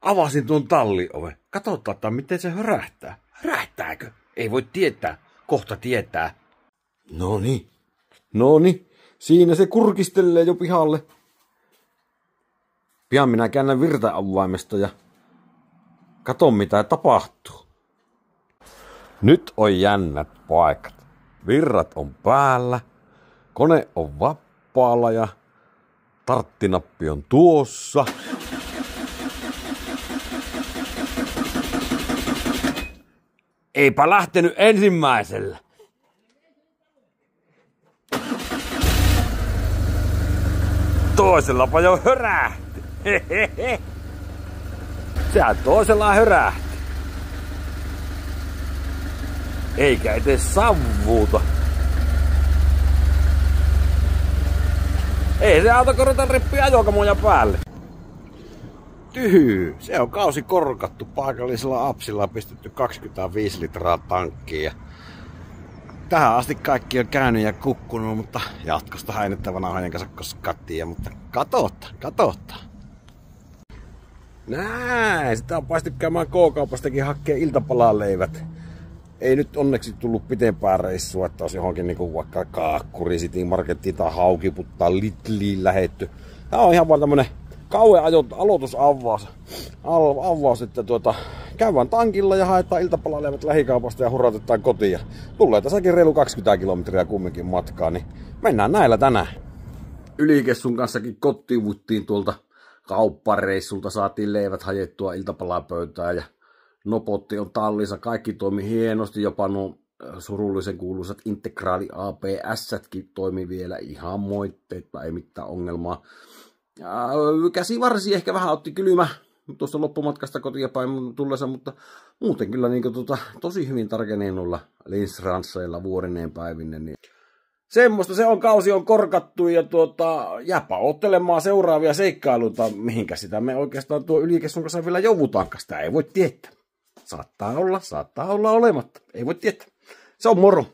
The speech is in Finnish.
Avasin tuon tallioven. Katsotaan, miten se hörähtää. Hörähtääkö? Ei voi tietää. Kohta tietää. Noni. Siinä se kurkistelee jo pihalle. Pian minä käännän virta-avaimesta ja katon mitä tapahtuu. Nyt on jännät paikat. Virrat on päällä. Kone on vapaalla ja starttinappi on tuossa. Eipä lähtenyt ensimmäisellä. Toisellapa jo hörähti. Sehän toisella hörähti. Eikä edes savvuuta. Ei se auto korota rippi ajokamoja päälle. Se on kausi korkattu. Paikallisella apsilla pistetty 25 litraa tankkiin. Tähän asti kaikki on käynyt ja kukkunut, mutta jatkosta häinettävänä vanhojen kanssa koskattiin. Mutta katsotaan. Näin, sitä on päästy käymään K-kaupastakin hakkeen iltapalaleivät. Ei nyt onneksi tullut pitempää reissua, että olisi johonkin niinku vaikka Kaakkuri City Markettiin tai Haukiputtaan Lidliin lähetty. Tää on ihan vaan tämmönen kauan aloitusavaus, että käydään tankilla ja haetaan iltapalaleivät lähikaupasta ja hurautetaan kotiin. Tulee tässäkin reilu 20 kilometriä kumminkin matkaa, niin mennään näillä tänään. Ylikessun kanssakin kotiivuttiin tuolta kauppareissulta, saatiin leivät hajettua iltapalapöytään ja nopotti on tallissa. Kaikki toimi hienosti, jopa nuo surullisen kuuluisat integraali APS-kin toimi vielä ihan moitteetta, ei mitään ongelmaa. Käsivarsi ehkä vähän otti kylmä tuosta loppumatkasta kotiin päin tullessa, mutta muuten kyllä niin tosi hyvin tarkeneen noilla linssransseilla vuorineen päivinne. Niin. Semmoista se on, kausi on korkattu ja jääpä ottelemaan seuraavia seikkailuita, mihinkä sitä me oikeastaan tuo Ylikessun kanssa vielä joudutaankaan, sitä ei voi tietää. Saattaa olla olematta, ei voi tietää. Se on moro.